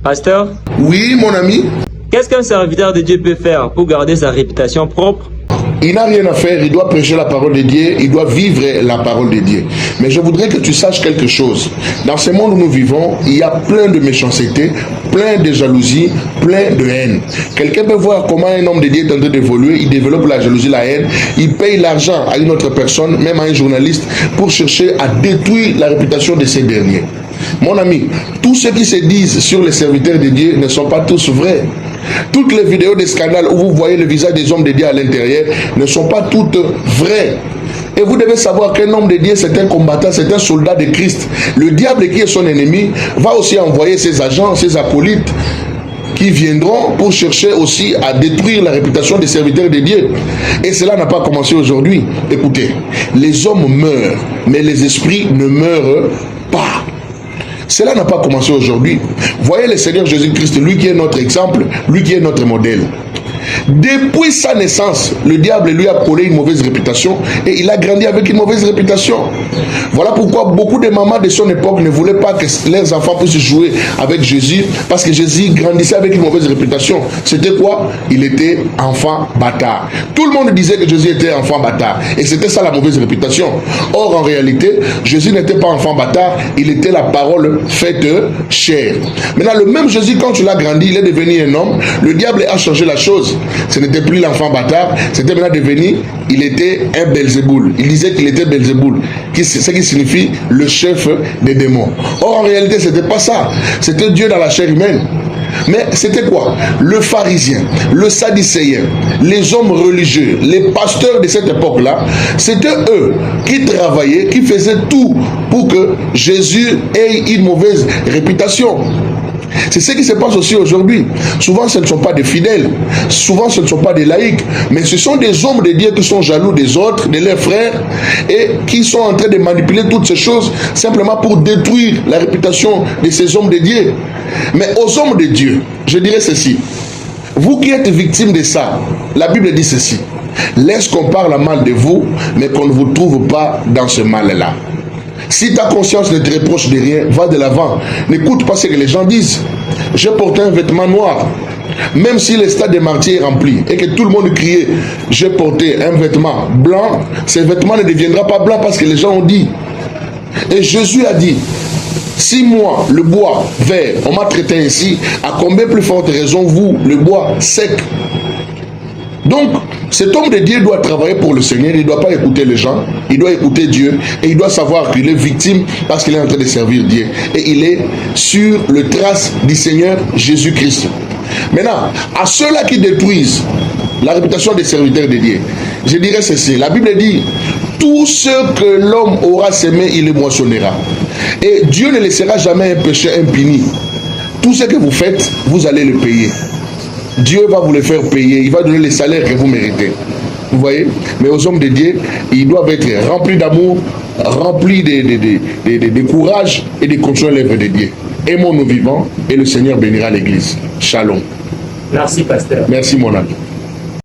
Pasteur, Oui, mon ami. qu'est-ce qu'un serviteur de Dieu peut faire pour garder sa réputation propre? Il n'a rien à faire, il doit prêcher la parole de Dieu, il doit vivre la parole de Dieu. Mais je voudrais que tu saches quelque chose. Dans ce monde où nous vivons, il y a plein de méchanceté, plein de jalousie, plein de haine. Quelqu'un peut voir comment un homme de Dieu est en train d'évoluer, il développe la jalousie, la haine, il paye l'argent à une autre personne, même à un journaliste, pour chercher à détruire la réputation de ces derniers. Mon ami, tous ceux qui se disent sur les serviteurs de Dieu ne sont pas tous vrais. Toutes les vidéos de scandales où vous voyez le visage des hommes de Dieu à l'intérieur ne sont pas toutes vraies. Et vous devez savoir qu'un homme de Dieu, c'est un combattant, c'est un soldat de Christ. Le diable qui est son ennemi va aussi envoyer ses agents, ses acolytes qui viendront pour chercher aussi à détruire la réputation des serviteurs de Dieu. Et cela n'a pas commencé aujourd'hui. Écoutez, les hommes meurent, mais les esprits ne meurent pas. Cela n'a pas commencé aujourd'hui. Voyez le Seigneur Jésus-Christ, lui qui est notre exemple, lui qui est notre modèle. Depuis sa naissance, le diable lui a collé une mauvaise réputation et il a grandi avec une mauvaise réputation. Voilà pourquoi beaucoup de mamans de son époque ne voulaient pas que leurs enfants puissent jouer avec Jésus, parce que Jésus grandissait avec une mauvaise réputation. C'était quoi? Il était enfant bâtard. Tout le monde disait que Jésus était enfant bâtard et c'était ça la mauvaise réputation. Or en réalité, Jésus n'était pas enfant bâtard, il était la parole faite chair. Maintenant le même Jésus, quand tu l'as grandi, il est devenu un homme. Le diable a changé la chose. Ce n'était plus l'enfant bâtard, c'était maintenant devenu, il était un Belzéboul. Il disait qu'il était Belzéboul, ce qui signifie le chef des démons. Or en réalité, ce n'était pas ça. C'était Dieu dans la chair humaine. Mais c'était quoi? Le pharisien, le sadducéen, les hommes religieux, les pasteurs de cette époque-là, c'était eux qui travaillaient, qui faisaient tout pour que Jésus ait une mauvaise réputation. C'est ce qui se passe aussi aujourd'hui. Souvent, ce ne sont pas des fidèles. Souvent, ce ne sont pas des laïcs. Mais ce sont des hommes de Dieu qui sont jaloux des autres, de leurs frères, et qui sont en train de manipuler toutes ces choses simplement pour détruire la réputation de ces hommes de Dieu. Mais aux hommes de Dieu, je dirais ceci. Vous qui êtes victimes de ça, la Bible dit ceci. Laisse qu'on parle mal de vous, mais qu'on ne vous trouve pas dans ce mal-là. Si ta conscience ne te reproche de rien, va de l'avant. N'écoute pas ce que les gens disent. J'ai porté un vêtement noir. Même si le stade des martyrs est rempli et que tout le monde criait, j'ai porté un vêtement blanc, ce vêtement ne deviendra pas blanc parce que les gens ont dit. Et Jésus a dit, si moi, le bois vert, on m'a traité ainsi, à combien plus forte raison vous, le bois sec? Donc, cet homme de Dieu doit travailler pour le Seigneur, il ne doit pas écouter les gens, il doit écouter Dieu et il doit savoir qu'il est victime parce qu'il est en train de servir Dieu. Et il est sur le trace du Seigneur Jésus-Christ. Maintenant, à ceux-là qui détruisent la réputation des serviteurs de Dieu, je dirais ceci, la Bible dit, tout ce que l'homme aura semé, il le moissonnera. Et Dieu ne laissera jamais un péché impuni. Tout ce que vous faites, vous allez le payer. Dieu va vous le faire payer, il va donner les salaires que vous méritez. Vous voyez? Mais aux hommes de Dieu, ils doivent être remplis d'amour, remplis de courage et de continuer l'œuvre de Dieu. Aimons nous vivants et le Seigneur bénira l'Église. Shalom. Merci, pasteur. Merci mon ami.